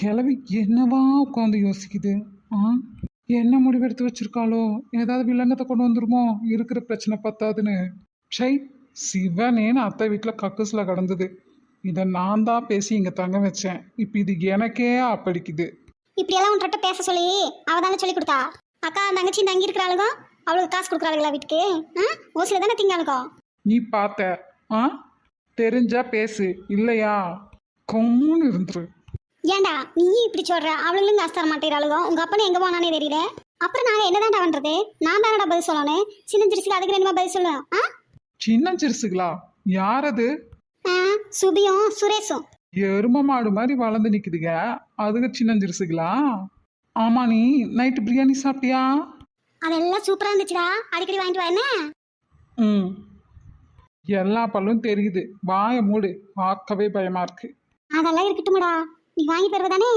கிளவி என்னவா உட்காந்து யோசிக்குது. ஆ என்ன முடிவெடுத்து வச்சிருக்காளோ? ஏதாவது வில்லங்கத்தை கொண்டு வந்துருமோ இருக்கிற பிரச்சனை பத்தாதுன்னு. ஷை, சிவனேன்னு அத்தை வீட்டில் கக்குஸ்ல கடந்தது. இதை நான் தான் பேசி இங்கே தங்க வச்சேன். இப்போ இது எனக்கே அப்படிக்குது. இப்படியெல்லாம் உன்கிட்ட பேச சொல்லி அவ தானே சொல்லி கொடுத்தா. அக்கா தங்கச்சி தங்கி இருக்கிறாளுகோ அவளுக்கு காசு கொடுக்குறாளுங்களா வீட்டுக்கு? ஓசில தானே திங்காளுகோ. நீ பார்த்த? ஆ தெரிஞ்சா பேசு, இல்லையா கொம்முன்னு இருந்துரு. ஏண்டா நீ இப்படி சொல்ற? அவளுங்களும் காசு தர மாட்டேறாளுகோ. உங்க அப்பனே எங்க போனானே தெரியல. அப்புறம் நாங்க என்னதான்டா பண்றது? நான் தானடா பதில் சொல்லணும். சின்ன சிறுசுக்கு அதுக்கு ரெண்டுமா பதில் சொல்லுவேன். சின்ன சிறுசுகளா? யார் அது? சுபியும் சுரேஷும். எரும மாடு மாதிரி வளர்ந்து நிக்குதுங்க, அதுக்கு சின்ன சிறுசுகளா? ஆமா, நீ நைட்டு பிரியாணி சாப்பிட்டியா? அதெல்லாம் சூப்பரா இருந்துச்சுடா, அடிக்கடி வாங்கிட்டு வா என்ன. ம், எல்லா பல்லும் தெரியுது, வாய மூடு, பார்க்கவே பயமா இருக்கு. அதெல்லாம் இருக்கட்டும்டா, நீ வாங்கி தருவதானே?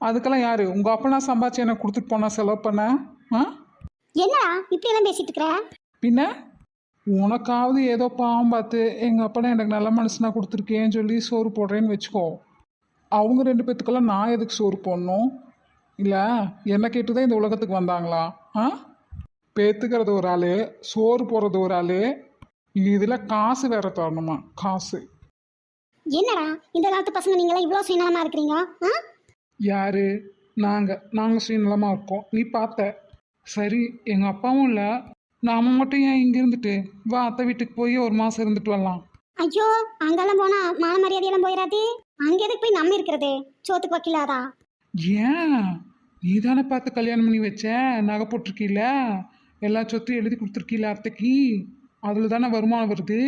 அதுக்கெல்லாம் யாரு? உங்க அப்பனா சம்பாதிச்சு எனக்கு கொடுத்துட்டு போனா செலவு பண்ண? என்னடா இப்படி எல்லாம் பேசிட்டு இருக்கிற? பின்ன உனக்காவது ஏதோ பாவம் பார்த்து எங்க அப்பனா எனக்கு நல்ல மனுஷனா கொடுத்துருக்கேன்னு சொல்லி சோறு போடுறேன்னு வச்சுக்கோ. அவங்க ரெண்டு பேத்துக்கெல்லாம் நான் எதுக்கு சோறு போடணும்? இல்லை என்ன கேட்டுதான் இந்த உலகத்துக்கு வந்தாங்களா? பேத்துக்கிறது ஒரு ஆள், சோறு போடுறது ஒரு ஆள், இதில் காசு வேற தரணுமா? காசு. என்னடா இந்த காலத்து பசங்க நீங்களாம் இவ்வளோ சுயநலமா இருக்கிறீங்க? யாரு? நாங்கள் சுயநலமா இருக்கோம், நீ பார்த்த. சரி, எங்கள் அப்பாவும் இல்லை, நாம மட்டும் ஏன் இங்கே இருந்துட்டு வா அத்தை வீட்டுக்கு போய் ஒரு மாதம் இருந்துட்டு வரலாம். ஐயோ, அங்கெல்லாம் போனா மான மரியாதையெல்லாம் போயிடாது. அங்க எதுக்கு போய் நம்ம இருக்கிறது? சோத்துக்கு வக்கீலாதா? ஏன்? நீ தானே பார்த்து கல்யாணம் பண்ணி வச்ச, நகை போட்டிருக்கீல, எல்லா சொத்தையும் எழுதி கொடுத்துருக்கீல அத்தைக்கு, அதில் தானே வருமானம் வருது.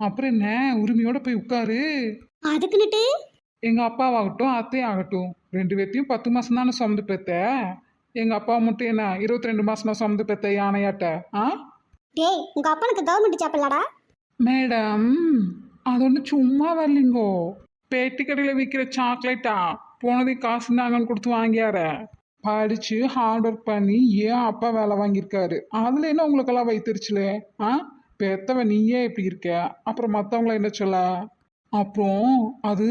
அப்புறம் என்ன, உரிமையோட போய் உட்காரு. அதுக்குன்னுட்டு எங்கள் அப்பாவாகட்டும் அத்தையாகட்டும் ரெண்டு பேர்த்தையும் 10 மாதம் தானே சுமந்து பெத்த. எங்கள் அப்பா மட்டும் என்ன 22 மாதம் தான் சுமந்து பெத்த யானையாட்ட? டேய், உங்க அப்பனுக்கு கவர்மெண்ட் ஜாப் இல்லடா? மேடம், அது ஒன்று சும்மா வரலிங்கோ, பேட்டி கடையில் விற்கிற சாக்லேட்டா, போனதே காசு நாங்கன்னு கொடுத்து வாங்கியார. படித்து ஹார்ட் ஒர்க் பண்ணி ஏன் அப்பா வேலை வாங்கியிருக்காரு, அதில் என்ன உங்களுக்கெல்லாம் வைத்திருச்சுலே? பெத்தவன் நீயே இப்படி இருக்க, அப்புறம் மற்றவங்கள என்ன சொல்ல? அப்புறம் அது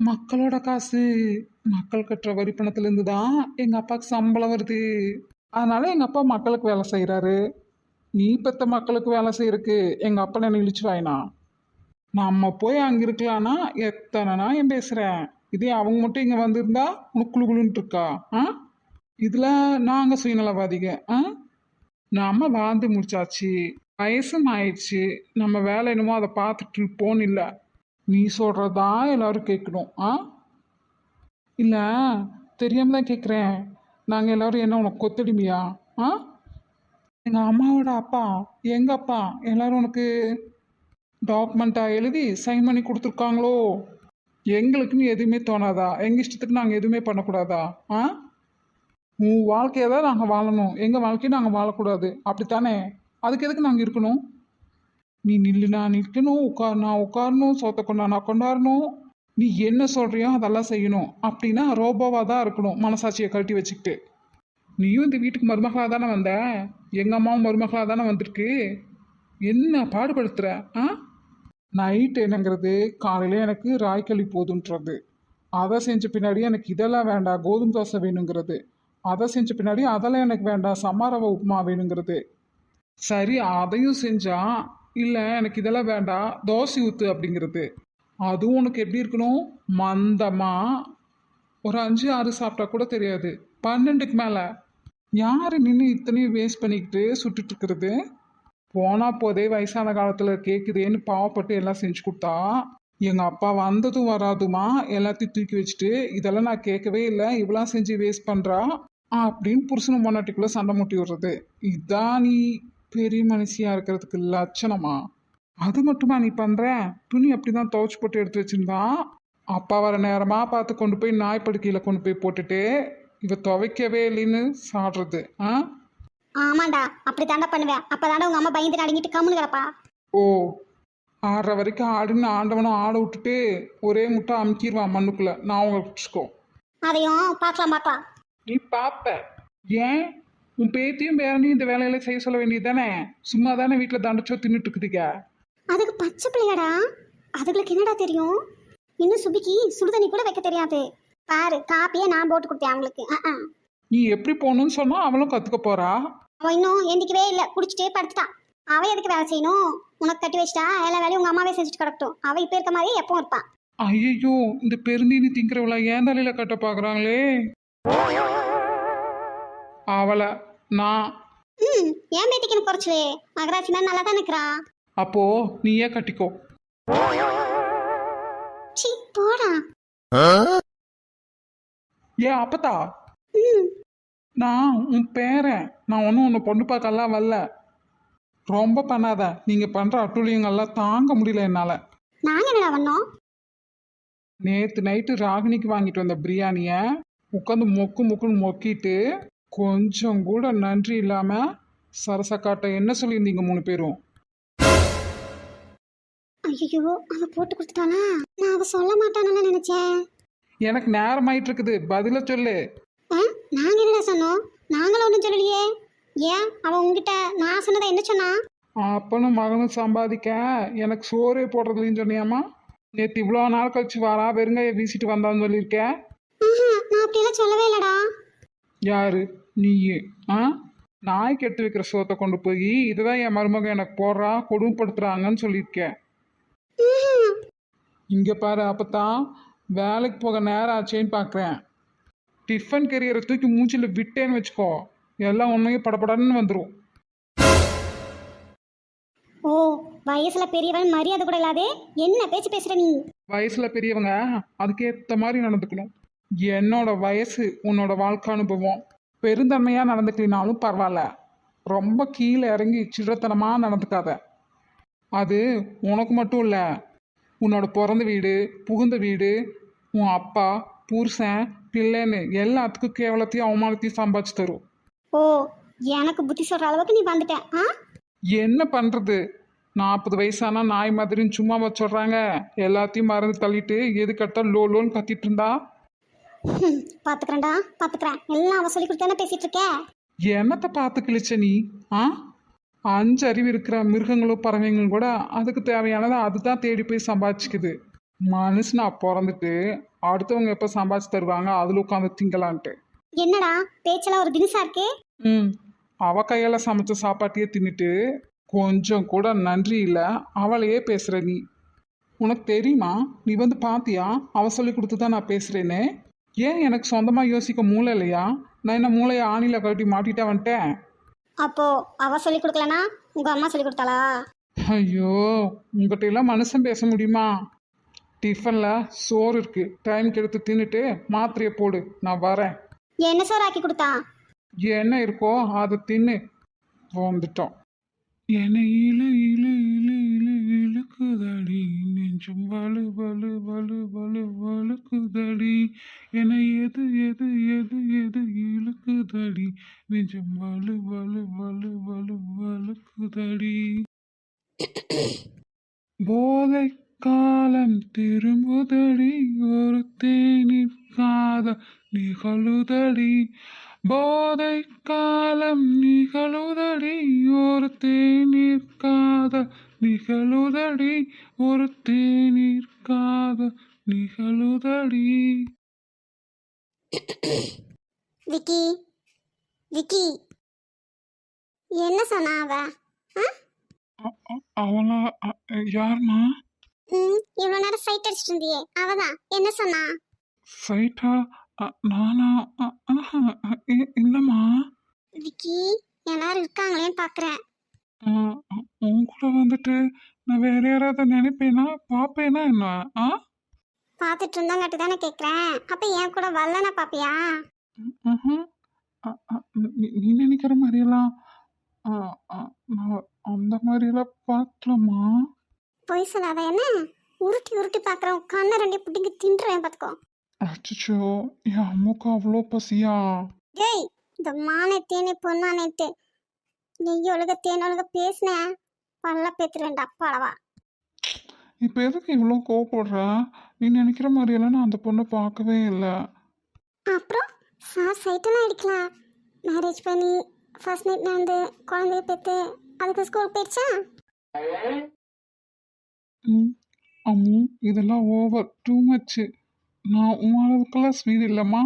மக்களோட காசு, மக்கள் கட்டுற வரி பணத்துலேருந்து தான் எங்கள் அப்பாவுக்கு சம்பளம் வருது. அதனால எங்கள் அப்பா மக்களுக்கு வேலை செய்கிறாரு. நீ பெத்த மக்களுக்கு வேலை செய்யறதுக்கு எங்கள் அப்பா என்ன இழிச்சுவாயினா? நம்ம போய் அங்கே இருக்கலான்னா எத்தனை நான் பேசுகிறேன். இதே அவங்க மட்டும் இங்கே வந்திருந்தா உனக்கு குழுகுலுன்ட்டு இருக்கா? இதில் நாங்கள் சுயநலவாதிக. நம்ம வாழ்ந்து முடிச்சாச்சு, வயசும் ஆயிடுச்சு, நம்ம வேலை என்னமோ அதை பார்த்துட்டு இருப்போன்னு இல்லை. நீ சொல்கிறதா எல்லாரும் கேட்கணும். இல்லை, தெரியாம தான் கேட்குறேன். நாங்கள் எல்லோரும் என்ன உனக்கு கொத்தடிமையா? எங்கள் அம்மாவோட அப்பா, எங்கள் அப்பா எல்லோரும் உனக்கு டாக்குமெண்ட்டாக எழுதி சைன் பண்ணி கொடுத்துருக்காங்களோ? எங்களுக்குன்னு எதுவுமே தோணாதா? எங்கள் இஷ்டத்துக்கு நாங்கள் எதுவுமே பண்ணக்கூடாதா? உன் வாழ்க்கையை தான் நாங்கள் வாழணும், எங்கள் வாழ்க்கையை நாங்கள் வாழக்கூடாது, அப்படித்தானே? அதுக்கு எதுக்கு நாங்கள் இருக்கணும்? நீ நில்லுனா நிற்கணும், உட்காருனா உட்காரணும், சொத்தை கொண்டானா கொண்டாடணும், நீ என்ன சொல்கிறியோ அதெல்லாம் செய்யணும். அப்படின்னா ரோபோவாக தான் இருக்கணும், மனசாட்சியை கழட்டி வச்சுக்கிட்டு. நீயும் இந்த வீட்டுக்கு மருமகளாக தானே வந்த, எங்கள் அம்மாவும் மருமகளாக தானே வந்திருக்கு. என்ன பாடுபடுத்துகிற? நைட்டு என்னங்கிறது காலையில் எனக்கு ராய்க்களி போதுன்றது, அதை செஞ்ச பின்னாடி எனக்கு இதெல்லாம் வேண்டாம் கோதுமை தோசை வேணுங்கிறது, அதை செஞ்ச பின்னாடி அதெல்லாம் எனக்கு வேண்டாம் சம்மாரவ உப்புமா வேணுங்கிறது. சரி, அதையும் செஞ்சா இல்லை எனக்கு இதெல்லாம் வேண்டாம் தோசை ஊற்று அப்படிங்கிறது. அதுவும் உனக்கு எப்படி இருக்கணும்? மந்தமாக ஒரு 5-6 சாப்பிட்டா கூட தெரியாது, 12க்கு மேலே. யார் நின்று இத்தனையும் வேஸ்ட் பண்ணிக்கிட்டு சுட்டுட்டு இருக்கிறது? போனால் போதே வயசான காலத்தில் கேட்குதேன்னு பாவப்பட்டு எல்லாம் செஞ்சு கொடுத்தா, எங்கள் அப்பா வந்ததும் வராதுமா எல்லாத்தையும் தூக்கி வச்சுட்டு இதெல்லாம் நான் கேட்கவே இல்லை, இவ்வளோ செஞ்சு வேஸ்ட் பண்ணுறா அப்படின்னு புருஷனும் பொண்டாட்டிக்குள்ளே சண்டை மூட்டி விடுறது. இதான் நீ பெரிய மனுஷியாக இருக்கிறதுக்கு லட்சணமா? அது மட்டுமா நீ பண்ணுற? துணி அப்படி தான் துவைச்சி போட்டு எடுத்து வச்சுருந்தா, அப்பா வர நேரமாக பார்த்து கொண்டு போய் நாய்ப்படுக்கையில் கொண்டு போய் போட்டுட்டு இவ துவைக்கவே இல்லைன்னு சாடுறது. ஆமாண்டா, அப்படி தாண்டா பண்ணுவேன். அப்போ தாண்டா உங்கள் அம்மா பயந்து அடங்கிட்டு கம்முன்னு கிடப்பா. ஓ, ஆடுற வரைக்கும் ஆடுன்னு ஆண்டவனும் ஆட விட்டுட்டு ஒரே முட்டை அமுக்கிடுவான் மண்ணுக்குள்ளே. நான் உங்களை பிடிச்சிக்கோ. அதையும் பார்க்கலாம். நீ பார்ப்ப. ஏன் உன் பேத்தியும் பேரனையும் இந்த வேலையில செய்ய சொல்ல வேண்டியது தானே? சும்மா தானே வீட்டில் தண்டச்சோ தின்னுட்டு இருக்குதுங்க. அதுக்கு பச்சை பிள்ளையாடா, அதுகளுக்கு என்னடா தெரியும்? இன்னும் சுபிக்கு சுடுதண்ணி கூட வைக்க தெரியாது. பாரு காப்பியை நான் போட்டு கொடுத்தேன் அவங்களுக்கு நீ எப்படி போகணும்னு சொன்னா அவளும் கத்துக்க போறா. அவன் இன்னும் எந்திக்கவே இல்லை, குடிச்சிட்டே படுத்துட்டான். அவன் எதுக்கு வேலை செய்யணும்? உனக்கு கட்டி வச்சிட்டா எல்லா வேலையும் உங்க அம்மாவே செஞ்சுட்டு கிடக்கட்டும். அவ இப்ப இருக்க மாதிரியே எப்பவும் இருப்பான். ஐயோ, இந்த பெருந்தீனி திங்கிறவள ஏன் தலையில கட்ட பாக்குறாங்களே. அவளை நான் ஏன் பேத்திக்கு குறைச்சலே? மகராசி தான் நல்லா தான் இருக்கிறான். அப்போ நீயே கட்டிக்கோ. சீ போடா. ஏன் அப்பத்தா, ம் நான் உன் பேரன். நான் ஒன்றும் உன்னை பொண்ணு பார்க்கலாம் வரல. ரொம்ப பண்ணாத. நீங்க பண்ற அட்டுழியங்கள்லாம் தாங்க முடியல என்னால. நாங்க என்னடா பண்ணோம்? நேத்து நைட்டு ராகினிக்கு வாங்கிட்டு வந்த பிரியாணிய உட்காந்து மொக்கு மொக்குன்னு மொக்கிட்டு கொஞ்சம் கூட நன்றி இல்லாம சரசக்காட்ட என்ன சொல்லியிருந்தீங்க 3 பேரும்? ஐயோ அவ போட்டு கொடுத்துட்டானா? நான் அவ சொல்ல மாட்டானு நினைச்சேன். எனக்கு நேரம் ஆயிட்டு இருக்குது, பதில சொல்லு. நாங்க என்னடா சொன்னோம்? நாங்களும் ஒன்றும் சொல்லலையே. ஏன் அவன் உங்ககிட்ட நான் சொன்னதை என்ன சொன்னா? அப்பனும் மகனும் சம்பாதிக்க எனக்கு சோறே போடுறதுலன்னு சொன்னியாமா? நேற்று இவ்வளோ நாள் கழிச்சு வாரா வெறுங்கைய வீசிட்டு வந்தான்னு சொல்லியிருக்கேன். நான் அப்படியெல்லாம் சொல்லவே இல்லடா. யாரு நீயே? நாய்க்கு எடுத்து வைக்கிற சோத்தை கொண்டு போய் இதுதான் என் மருமகன் எனக்கு போடுறா கொடுமைப்படுத்துறாங்கன்னு சொல்லியிருக்கேன். இங்க பாரு, அப்பதான் வேலைக்கு போக நேரம் ஆச்சேன்னு பார்க்குறேன். டிஃபன் கெரியரை தூக்கி மூச்சில் விட்டேன்னு வச்சுக்கோ, எல்லாம் உண்மையே படப்படன்னு வந்துடும். ஓ வயசுல பெரியவன் மரியாதை கூட இல்லாதே என்ன பேச்சு பேசுற நீ? வயசுல பெரியவங்க அதுக்கேற்ற மாதிரி நடந்துக்கணும். என்னோட வயசு உன்னோட வாழ்க்கை அனுபவம். பெருந்தன்மையா நடந்துக்கலினாலும் பரவாயில்ல, ரொம்ப கீழே இறங்கி சில்லறத்தனமா நடந்துக்காத. அது உனக்கு மட்டும் இல்லை, உன்னோட பிறந்த வீடு புகுந்த வீடு உன் அப்பா புருஷன் பிள்ளைன்னு எல்லாத்துக்கும் கேவலத்தையும் அவமானத்தையும் சம்பாதிச்சு தரும். ஓ எனக்கு புத்தி சொல்ற அளவுக்கு நீ வந்துட்ட. என்ன பண்றது? 40 வயசானா நாய் மாதிரின்னு சும்மாவா சொல்றாங்க? எல்லாத்தையும் மறந்து தள்ளிட்டு எது கட்டா லோன்னு கத்திட்டு இருந்தா. பாத்துக்கிறேன்டா பாத்துக்கிறேன். எல்லாம் அவ சொல்லி கொடுத்தானே பேசிட்டு இருக்க. என்னத்தை பார்த்து கிழிச்ச நீ? 5 அறிவு இருக்கிற மிருகங்களும் பறவைங்களும் கூட அதுக்கு தேவையானதை அதுதான் தேடி போய் சம்பாதிச்சுக்குது. மனுஷனா பிறந்துட்டு அடுத்தவங்க எப்போ சம்பாதிச்சு தருவாங்க அதில் உட்காந்து திங்கலான்ட்டு. என்னடா பேச்செல்லாம் ஒரு தினிசா இருக்கே. அவ கையால சமைச்ச சாப்பாட்டையே தின்னுட்டு கொஞ்சம் கூட நன்றி இல்லை அவளையே பேசுற நீ. உனக்கு தெரியுமா? நீ வந்து பாத்தியா அவ சொல்லி கொடுத்து தான் நான் பேசுறேன்னு? ஏன் எனக்கு சொந்தமா யோசிக்க மூளை இல்லையா? நான் என்ன மூளையை ஆணில கட்டி மாட்டிட்டா வந்துட்டேன். அப்போ அவ சொல்லி கொடுக்கலனா உங்க அம்மா சொல்லி கொடுத்தாளா? ஐயோ, உங்ககிட்ட எல்லாம் மனுஷன் பேச முடியுமா? டிஃபன்ல சோறு இருக்கு, டைம்க்கு எடுத்து தின்னுட்டு மாத்திரையை போடு, நான் வரேன். என்ன சோறு ஆக்கி கொடுத்தா? என்ன இருக்கோ அதை தின்னு. வந்துட்டோம். என்னை இழு இழு இழு இழு இழுக்குதடி நெஞ்சும் வலு வலு வலு வலு வலுக்குதடி. என்னை எது எது எது எது இழுக்குதடி நெஞ்சும் வலு வலு வலு வலு வலுக்குதடி. போதை காலம் திரும்புதடி ஒரு தேநீர் காத நிகழுதடி. போதை காலம் நிகழுதடி ஒரு தேநீர் காத நிகழுதடி. ஒரு தேநீர் காத நிகழுதடி. விக்கி விக்கி என்ன சொன்னா அவ? அவளா? யாருமா? இவ்வளவு நேரம் சைட் அடிச்சிட்டு இருந்தியே அவதான். என்ன சொன்னா? சைட்டா? நானா? இல்லம்மா. விக்கி எல்லாரும் இருக்காங்களேன்னு பாக்குறேன். உன் கூட வந்துட்டு நான் வேற யாராவது நினைப்பேனா பாப்பேனா என்ன? பாத்துட்டு இருந்தாங்காட்டி தானே கேக்குறேன். அப்ப என் கூட வரலனா பாப்பியா? நீ நினைக்கிற மாதிரியெல்லாம் நான் அந்த மாதிரியெல்லாம் பார்க்கலாமா? பொய் சொல்லாத. என்ன உருட்டி உருட்டி பாக்குறேன், கண்ணை 2 புட்டிங்க தின்றேன் பாத்துக்கோ. அச்சோ, என் அம்முக்கு அவ்வளோ பசியா? டேய் இந்த மானே தேனே பொண்ணானேட்டு நெய் ஒழுக தேன் ஒழுக பேசினேன் பல்ல பேத்துருவேன் அப்பாடவா. இப்போ எதுக்கு இவ்வளோ கோவப்படுற? நீ நினைக்கிற மாதிரியெல்லாம் நான் அந்த பொண்ணை பார்க்கவே இல்லை. அப்புறம் சார் சைட்டெல்லாம் அடிக்கலாம். மேரேஜ் பண்ணி ஃபர்ஸ்ட் நைட் நடந்து குழந்தைய பெற்று அதுக்கு ஸ்கூல் போயிடுச்சா? அம்மு, இதெல்லாம் ஓவர் டூ மச்சு. நான் உன் அளவுக்கெல்லாம் ஸ்வீட் இல்லைம்மா.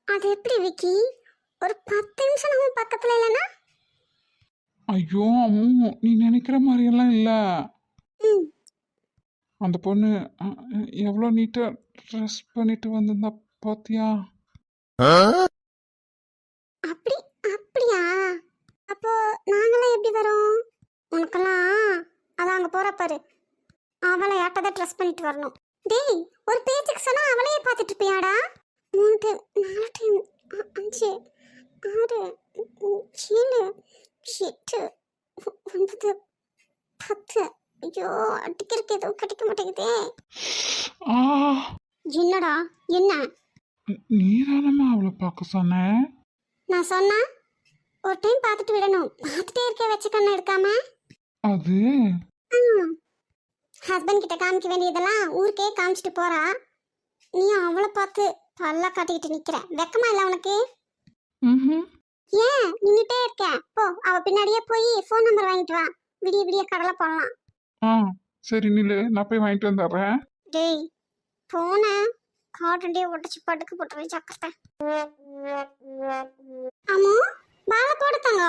அது எப்படி விக்கி? ஒரு 10 நிமிஷம் நம்ம பக்கத்துல இல்லைன்னா? ஐயோ அம்மு, நீ நினைக்கிற மாதிரியெல்லாம் இல்லை. ம். அந்த பொண்ணு எவ்வளோ நீட்டாக ட்ரெஸ் பண்ணிட்டு வந்திருந்தா பாத்தியா? அப்படி அப்படியா? அப்போ நாங்களாம் எப்படி வரோம்? உனக்கெல்லாம் அதான் அங்கே போற பாரு, அவளை யாட்டதான் ட்ரெஸ் பண்ணிட்டு வரணும். டேய், ஒரு பேச்சுக்கு சொன்னா அவளையே பார்த்துட்டு இருப்பியாடா? 3 டைம் 4 டைம் 5 6 7 8 9 10. ஐயோ, அடிக்கிறதுக்கு எதுவும் கிடைக்க மாட்டேங்குதே. ஆ, என்னடா என்ன? நீ தானம்மா அவளை பார்க்க சொன்ன. நான் சொன்னா ஒரு டைம் பார்த்துட்டு விடணும். பார்த்துட்டே இருக்க வச்ச கண்ணை எடுக்காம. அது ஹஸ்பண்ட் கிட்ட காமிக்க வேண்டியதெல்லாம் ஊருக்கே காமிச்சிட்டு போறா. நீ அவளை பார்த்து பல்லா காட்டிக்கிட்டு நிக்கிற. வெக்கமா இல்லை உனக்கு? ம். ஏன் நின்றுட்டே இருக்க? போ, அவ பின்னாடியே போய் ஃபோன் நம்பர் வாங்கிட்டு வா. விடிய விடிய கடலை போடலாம். ஆ சரி நில்லு, நான் போய் வாங்கிட்டு வந்துடுறேன். டேய், போன காட்டண்டே உடச்சு படுக்க போட்டுருவேன், ஜாக்கிரதை. அம்மு, பாலை போடுத்தாங்க.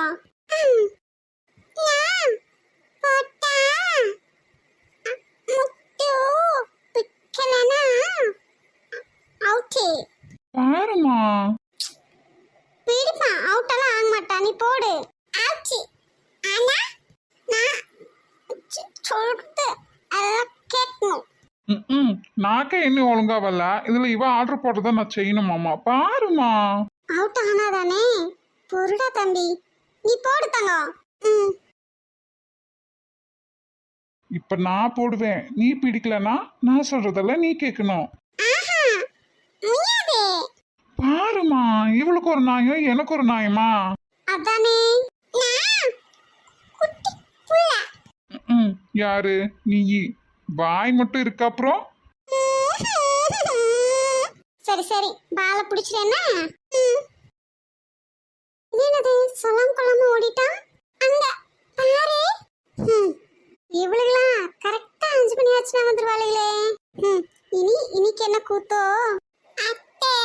பாருமா. பிடிப்பா, அவுட்டெல்லாம் ஆக மாட்டா. நீ போடு. ஆச்சி. ஆனா நான் சொல்றது அதெல்லாம் கேட்கணும். ம். நாக்கே இன்னும் ஒழுங்கா வரல, இதுல இவ ஆர்டர் போட்டதை நான் செய்யணுமாமா. பாருமா. அவுட் ஆனாதானே? பொருடா தம்பி, நீ போடு தங்கம். ம். இப்ப நான் போடுவேன், நீ பிடிக்கலனா நான் சொல்றதெல்லாம் நீ கேட்கணும். ஆஹா, முடியாதே. பாருமா, இவளுக்கு ஒரு நாயம் எனக்கு ஒரு நாயமா? அதானே, நான் குட்டி புள்ள. ம். யாரு நீ? வாய் மட்டும் இருக்கு. அப்புறம் சரி சரி, பாலை பிடிச்சிட்டேன்னா. என்னது சொல்லாம கொள்ளாம ஓடிட்டான்? அங்க பாரு. இவளுங்களா கரெக்டா 5 மணி ஆச்சுன்னா வந்துருவாளுங்களே. இன்னைக்கு என்ன கூத்தோ? அத்தை,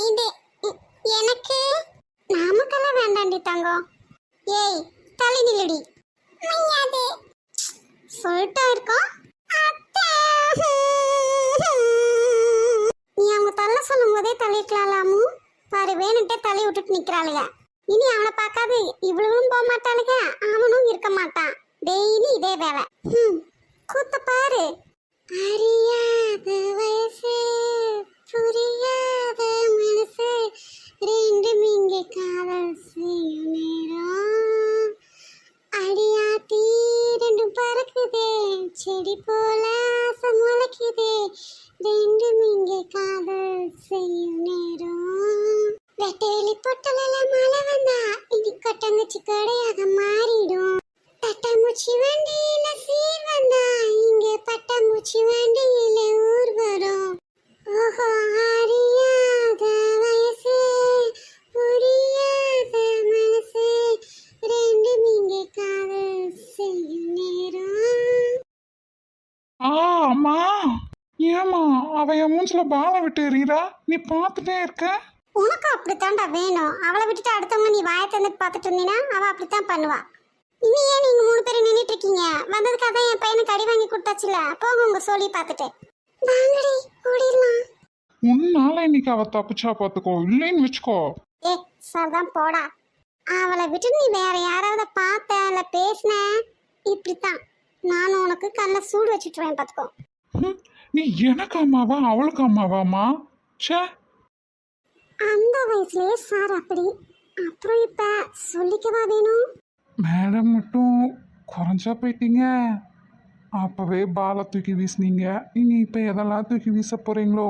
இது எனக்கு நமக்கெல்லாம் வேண்டாண்டி தங்கம். ஏய், தலை நில்லடி. முடியாது சொல்லிட்டா இருக்கோம். அத்தை, நீ அவங்க தள்ள சொல்லும் போதே தள்ளிக்கலாமு. பாரு, வேணுட்டே தள்ளி விட்டுட்டு நிக்கிறாளுங்க. இனி அவனை பார்க்காது இவ்வளவும் போக மாட்டாளுங்க, அவனும் இருக்க மாட்டான். டெய்லி இதே வேலை. கூத்த பாரு. அறியாத வயசு, புரியாத மனசு, ரெண்டும் இங்கே காதல் செய்யும் நேரம். அடியாத்தி ரெண்டும் பறக்குதே, செடி போல ஆசை முளைக்குதே, ரெண்டும் இங்கே காதல் செய்யும் நேரம். வெட்ட வெளி பொட்டலெல்லாம் மழை வந்தா இனி கொட்டங்குச்சி கொடையாக மாறிடும். பட்டாம்பூச்சி வண்டியில சீர் வந்தா இங்கே பட்டாம்பூச்சி வண்டியில ஊர் வரும். ஓஹோ, அறியாத வயசு, புரியாத மனசு, ரெண்டும் இங்கே காதல் செய்யும் நேரம். அம்மா, ஏமா அவ என் மூஞ்சில பாலை விட்டு எறிகிறா? நீ பார்த்துட்டே இருக்க. உனக்கு அப்படித்தான்டா வேணும். அவளை விட்டுட்டு அடுத்தவங்க நீ வாயை தந்துட்டு பார்த்துட்டு இருந்தீங்கன்னா அவ அப்படித்தான் பண்ணுவா. இனி ஏன் நீங்க 3 பேரும் நின்றுட்டு இருக்கீங்க? வந்ததுக்காக தான் என் பையனுக்கு அடி வாங்கி கொடுத்தாச்சுல. போங்க உங்க சொல்லி பார்த்துட்டு. வாங்கடி ஓடிடலாம். உன்னால இன்னைக்கு அவ தப்பிச்சா பார்த்துக்கோ, இல்லைன்னு வச்சுக்கோ. ஏ சார் தான் போடா. அவளை விட்டு நீ வேற யாராவது பார்த்த இல்லை பேசின, இப்படித்தான் நானும் உனக்கு கல்ல சூடு வச்சுட்டுருவேன் பார்த்துக்கோ. நீ எனக்கு அம்மாவா அவளுக்கு அம்மாவாமா? சே, அந்த வயசுலயே சார் அப்படி, அப்புறம் இப்ப சொல்லிக்கவா வேணும்? மேடம் மட்டும் குறைஞ்சா போயிட்டீங்க. அப்பவே பாலை தூக்கி வீசினீங்க, இனி இப்ப எதெல்லாம் தூக்கி வீச போறீங்களோ?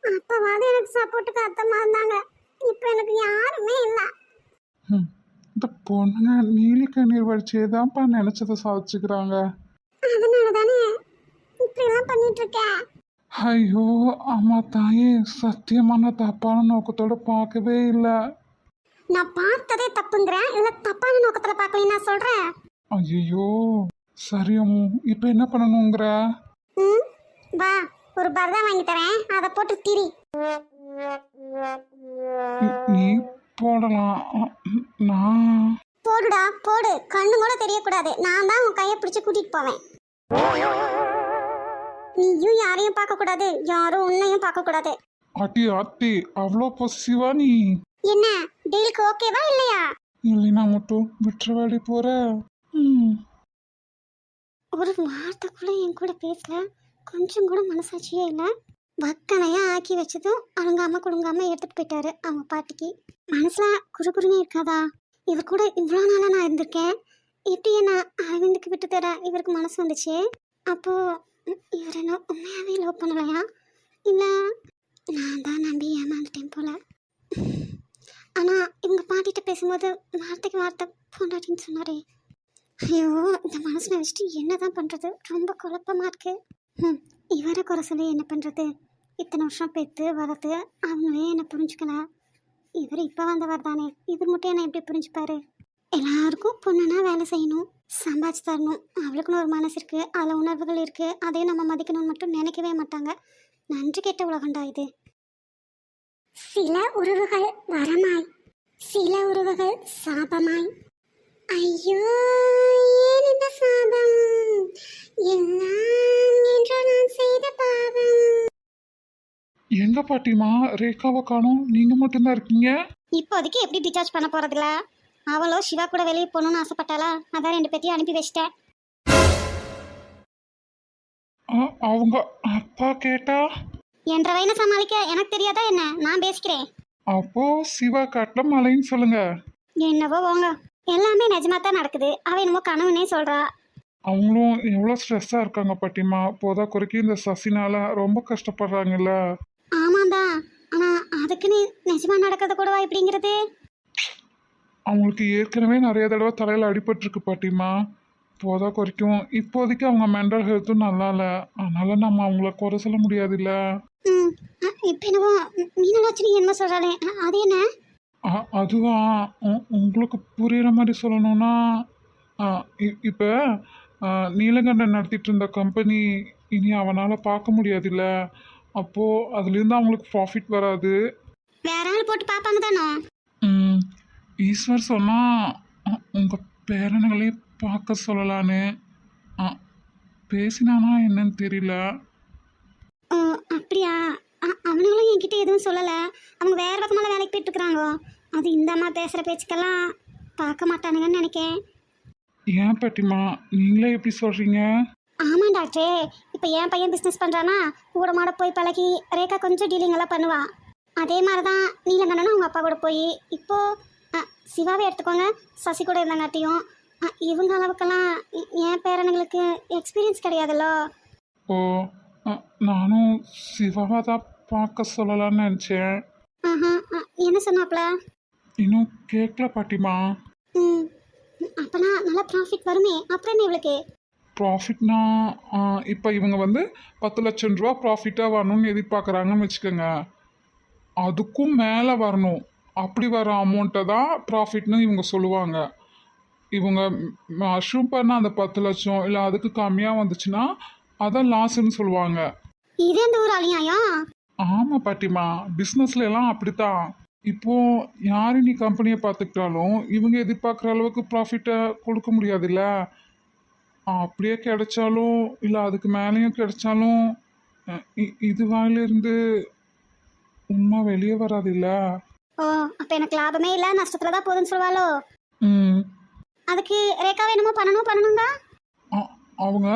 அப்பவாது எனக்கு சப்போர்ட்டுக்கு அத்தமா இருந்தாங்க. இப்ப எனக்கு யாருமே இல்லை. இந்த பொண்ணுங்க நீலி கண்ணீர் வடிச்சேதான்ப்பா நினைச்சதை சாதிச்சுக்கிறாங்க. அதனால தானே இப்படி எல்லாம் பண்ணிட்டு இருக்கேன். ஐயோ அம்மா தாயே, சத்தியமான தப்பான நோக்கத்தோட பார்க்கவே இல்லை. நான் பார்த்ததே தப்புங்கிறேன், இல்ல தப்பான நோக்கத்துல பார்க்கல நான் சொல்றேன். ஐயோ சரி அம்மு, இப்போ என்ன பண்ணணுங்கிற? வா, ஒரு பரதா வாங்கி தரேன், அதை போட்டு திரி. நீ போடலாம். நான் போடுடா போடு, கண்ணு கூட தெரியக்கூடாது. நான் தான் உன் கையை பிடிச்சு கூட்டிட்டு போவேன். நீயும் யாரையும் பார்க்க கூடாது, யாரும் உன்னையும் பார்க்க கூடாது. அட்டி அவ்வளோ பொசிவா நீ? என்ன டீலுக்கு ஓகேவா இல்லையா? இல்லைனா மட்டும் விட்டுறவாடி போற. ஒரு வார்த்தை கூட என் கூட பேசல, கொஞ்சம் கூட மனசாட்சியே இல்லை. வக்கனையா ஆக்கி வச்சதும் அழுங்காம குடுங்காம எடுத்துட்டு போயிட்டாரு அவங்க பாட்டிக்கு. மனசுல குறுகுறுனே இருக்காதா? இவர் கூட இவ்வளோ நாளாக நான் இருந்திருக்கேன், எப்படி என்ன அரவிந்துக்கு விட்டு தர இவருக்கு மனசு வந்துச்சு? அப்போ இவர் என்ன உண்மையாவே லவ் பண்ணலையா? இல்லை நான் தான் நம்பி ஏமாந்துட்டேன் போல. ஆனால் இவங்க பாட்டிகிட்ட பேசும்போது வார்த்தைக்கு வார்த்தை பொண்டாட்டின்னு சொன்னாரே. ஐயோ, இந்த மனசில் வச்சுட்டு என்ன தான் பண்ணுறது? ரொம்ப குழப்பமாக இருக்கு. இவரை குறை சொல்லி என்ன பண்ணுறது? இத்தனை வருஷம் பெற்று வளர்த்து அவங்களே என்னை புரிஞ்சுக்கல. இவர் இப்போ வந்தவர் தானே, இவர் மட்டும் என்ன எப்படி புரிஞ்சுப்பாரு? எல்லாருக்கும் பொண்ணுன்னா வேலை செய்யணும், சம்பாதிச்சு தரணும், அவளுக்குன்னு ஒரு மனசு இருக்குது, அதில் உணர்வுகள் இருக்குது, அதையும் நம்ம மதிக்கணும்னு மட்டும் நினைக்கவே மாட்டாங்க. நன்றி கெட்ட உலகண்டா இது. சில உறவுகள் வரமாய், சில உறவுகள் சாபமாய். ஐயோ, ஏன் இந்த சாபம்? எல்லாம் என்றோ நான் செய்த பாவம். எங்க பாட்டிமா ரேகாவை காணோம், நீங்க மட்டும்தான் இருக்கீங்க. இப்போதைக்கு எப்படி டிஸ்சார்ஜ் பண்ண போறதில்ல? அவளோ சிவா கூட வெளியே போகணும்னு ஆசைப்பட்டாளா, அதான் 2 பேத்தையும் அனுப்பி வச்சிட்டேன். அவங்க அப்பா கேட்டா? என்ற வயனை சமாளிக்க எனக்கு தெரியாதா என்ன? நான் பேசிக்கிறேன். அப்போ சிவா காட்டுல மலைன்னு சொல்லுங்க. என்னவோ போங்க, எல்லாமே நிஜமா தான் நடக்குது. அவ என்னமோ கனவுனே சொல்றா. அவங்களும் எவ்வளோ ஸ்ட்ரெஸ்ஸாக இருக்காங்க பாட்டிமா. போதா குறைக்கி இந்த சசினால ரொம்ப கஷ்டப்படுறாங்கல்ல. ஆமாண்டா, ஆனா அதுக்குன்னு நிஜமா நடக்கிறத கூடவா இப்படிங்கிறது? அவங்களுக்கு ஏற்கனவே நிறைய தடவை தலையில் அடிபட்டிருக்கு பாட்டிமா. போதா குறைக்கும் இப்போதைக்கு அவங்க மென்டல் ஹெல்த்தும் நல்லா இல்லை, அதனால நம்ம அவங்கள குறை சொல்ல முடியாதுல்ல. இப்போ என்னவோ மீனலட்சுமி என்ன சொல்றாளே, அது என்ன? அதுவா உங்களுக்கு புரியுற மாதிரி சொல்லணும்னா, இப்போ நீலகண்டன் நடத்திட்டு இருந்த கம்பெனி இனி அவனால் பார்க்க முடியாதுல்ல. அப்போது அதுலேருந்து அவங்களுக்கு ப்ராஃபிட் வராது. வேற ஆள் போட்டு பார்ப்பாங்க தானோ? ஈஸ்வர் சொன்னால் உங்கள் பேரனுங்களே பார்க்க சொல்லலான்னு. பேசினானா என்னன்னு தெரியல. ஓ அப்படியா? அவனுங்களும் என்கிட்ட எதுவும் சொல்லலை. அவங்க வேறு பக்கமெல்லாம் வேலைக்கு போயிட்டு இருக்கிறாங்களோ. அது இந்த அம்மா பேசுகிற பேச்சுக்கெல்லாம் பார்க்க மாட்டானுங்கன்னு நினைக்கேன். ஏன் பாட்டிமா நீங்களே எப்படி சொல்கிறீங்க? ஆமாம் டாக்டரே, இப்போ என் பையன் பிஸ்னஸ் பண்ணுறானா, கூட மாட போய் பழகி ரேகா கொஞ்சம் டீலிங் எல்லாம் பண்ணுவான். அதே மாதிரி தான் நீலகண்டனும் அவங்க அப்பா கூட போய் இப்போது சிவாவை எடுத்துக்கோங்க, சசி கூட இருந்தாங்காட்டியும் இவங்க அளவுக்கெல்லாம் என் பேரனுங்களுக்கு எக்ஸ்பீரியன்ஸ் கிடையாதுல்ல. ஓ, நானும் சிவாவை தான் பார்க்க சொல்லலான்னு நினச்சேன். என்ன சொன்னாப்ல? இன்னும் கேட்கல பாட்டிமா. அப்போனா நல்லா ப்ராஃபிட் வருமே, அப்புறம் என்ன இவளுக்கு? ப்ராஃபிட்னா இப்போ இவங்க வந்து 10 லட்சம் ரூபா ப்ராஃபிட்டாக வரணும்னு எதிர்பார்க்குறாங்கன்னு வச்சுக்கோங்க. அதுக்கும் மேலே வரணும். அப்படி வர அமௌண்ட்டை தான் ப்ராஃபிட்னு இவங்க சொல்லுவாங்க. இவங்க அஷ்யூம் பண்ண அந்த 10 லட்சம் இல்லை அதுக்கு கம்மியாக வந்துச்சுன்னா அதான் லாஸ்ன்னு சொல்லுவாங்க. இது எந்த ஊர் அழியாயம்? ஆமாம் பாட்டிமா, பிஸ்னஸ்ல எல்லாம் அப்படித்தான். இப்போது யார் நீ கம்பெனியை பார்த்துக்கிட்டாலும் இவங்க எதிர்பார்க்குற அளவுக்கு ப்ராஃபிட்டை கொடுக்க முடியாதுல்ல. அப்படியே கிடைச்சாலும் இல்லை அதுக்கு மேலேயும் கிடைச்சாலும் இது வாயிலிருந்து உண்மை வெளியே வராது இல்ல. ஓ, அப்போ எனக்கு லாபமே இல்லை, நஷ்டத்தில் தான் போகுதுன்னு சொல்லுவாளோ? அதுக்கு ரேகாவை என்னமோ பண்ணணுங்க. அவங்க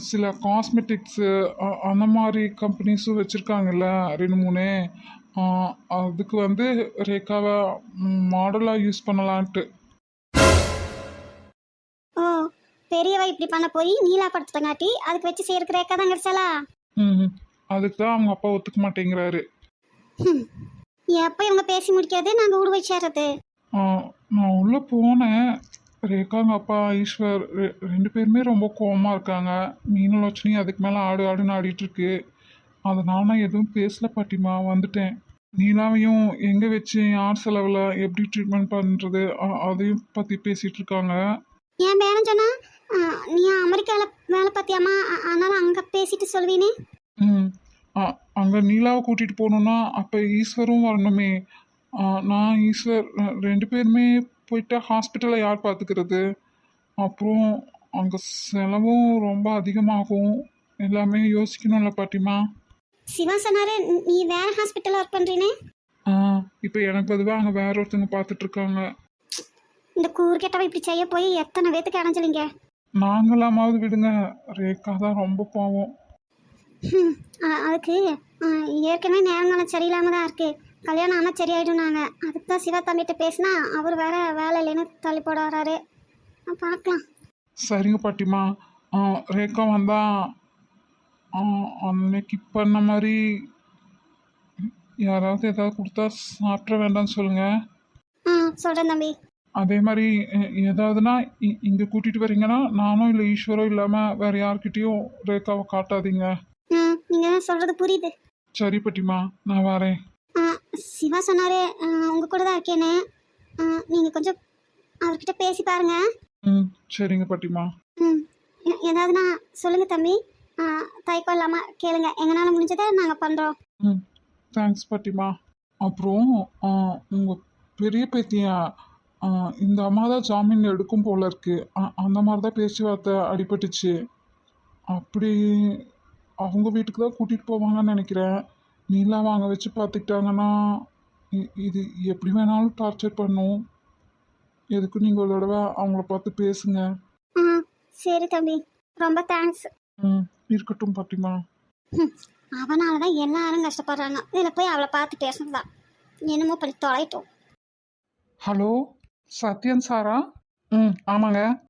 சில காஸ்மெட்டிக்ஸு அந்த மாதிரி கம்பெனிஸும் வச்சுருக்காங்கல்ல 2-3. அதுக்கு வந்து ரேகாவை மாடலாக யூஸ் பண்ணலான்ட்டு. ஓ, பெரியவா இப்படி பண்ண போய் நீலா படுத்துட்டங்காட்டி அதுக்கு வச்சு செய்யறதுக்கு ரேகா தான் கிடைச்சாலா? அதுக்கு தான் அவங்க அப்பா ஒத்துக்க மாட்டேங்கிறாரு. எப்போ இவங்க பேசி முடிக்காது நாங்கள் ஊடு போய் சேர்றது? நான் உள்ளே போனேன். ரேகாங்க அப்பா ஈஸ்வர் 2 பேருமே ரொம்ப கோவமாக இருக்காங்க. மீனலட்சுமி அதுக்கு மேலே ஆடுன்னு ஆடிட்டுருக்கு. அதனால் நான் எதுவும் பேசல பாட்டிமா, வந்துட்டேன். நீலாவையும் எங்கே வச்சு யார் செலவில் எப்படி ட்ரீட்மெண்ட் பண்ணுறது அதையும் பற்றி பேசிகிட்டு இருக்காங்க. ஏன் பேரன் சொன்னா நீ அமெரிக்காவில் வேலை பார்த்தியாமா, அதனால் அங்கே பேசிட்டு சொல்லுவீனே? ம் அங்கே நீலாவை கூட்டிகிட்டு போகணுன்னா அப்போ ஈஸ்வரும் வரணுமே. நான் ஈஸ்வர் ரெண்டு பேருமே போயிட்டா ஹாஸ்பிட்டலை யார் பார்த்துக்கிறது? அப்புறம் அங்கே செலவும் ரொம்ப அதிகமாகும். எல்லாமே யோசிக்கணும்ல பாட்டிமா. சிவா சொன்னாரு நீ வேற ஹாஸ்பிட்டல்ல ஒர்க் பண்றீனே. ஆ இப்போ எனக்கு பொதுவாக அங்கே வேற ஒருத்தங்க பார்த்துட்ருக்காங்க. இந்த கூறுகெட்டவ இப்படி செய்ய போய் எத்தனை பேத்துக்கு அடைஞ்சலிங்க. நாங்களாமாவது விடுங்க, ரேகா தான் ரொம்ப பாவம். அதுக்கு ஏற்கனவே நேரங்காலம் சரியில்லாம தான் இருக்கு. கல்யாணம் ஆனால் சரியாயிடும். நாங்கள் அதுக்கு தான் சிவா தம்பிகிட்ட பேசினா அவர் வேற வேலை இல்லைன்னு தள்ளி போட வராரு. பார்க்கலாம். சரிங்க பாட்டிமா. ரேகா வந்தா அன்னைக்கு பண்ண மாதிரி யாராவது ஏதாவது கொடுத்தா சாப்பிட வேண்டாம்னு சொல்லுங்க. சொல்கிறேன் தம்பி. அதே மாதிரி ஏதாவதுன்னா இங்கே கூட்டிகிட்டு வரீங்கன்னா நானும் இல்லை ஈஸ்வரோ இல்லாமல் வேற யார்கிட்டயும் ரேகாவை காட்டாதீங்க. நீங்கள் சொல்கிறது புரியுது. சரி பாட்டிமா, நான் வரேன். சிவா சொன்னார் உங்கள் கூட தான் இருக்கேன்னு. நீங்கள் கொஞ்சம் அவர்கிட்ட பேசி பாருங்க. சரிங்க பாட்டிமா. ஏதாவதுன்னா சொல்லுங்கள் தம்பி. தயக்கம் இல்லாமல் கேளுங்க. எங்களால் முடிஞ்சதை நாங்கள் பண்ணுறோம். தேங்க்ஸ் பாட்டிமா. அப்புறம் உங்கள் பெரிய பேத்தியா இந்த அம்மா தான் ஜாமீன் எடுக்கும் போல இருக்கு. அந்த மாதிரி தான் பேச்சுவார்த்தை அடிபட்டுச்சு. அப்படி அவங்க வீட்டுக்கு தான் கூட்டிகிட்டு போவாங்கன்னு நினைக்கிறேன். நீலாம் வாங்க வச்சு பார்த்துக்கிட்டாங்கன்னா இது எப்படி வேணாலும் டார்ச்சர் பண்ணும். எதுக்கு நீங்கள் ஒரு தடவை அவங்கள பார்த்து பேசுங்க. சரி தம்பி, ரொம்ப தேங்க்ஸ். இருக்கட்டும் பாட்டிமா. அவனால தான் எல்லாரும் கஷ்டப்படுறாங்க. இதில் போய் அவளை பார்த்து பேசுறதா என்னமோ பண்ணி தொலைட்டோம். ஹலோ, சத்யன் சாரா? ஆமாங்க.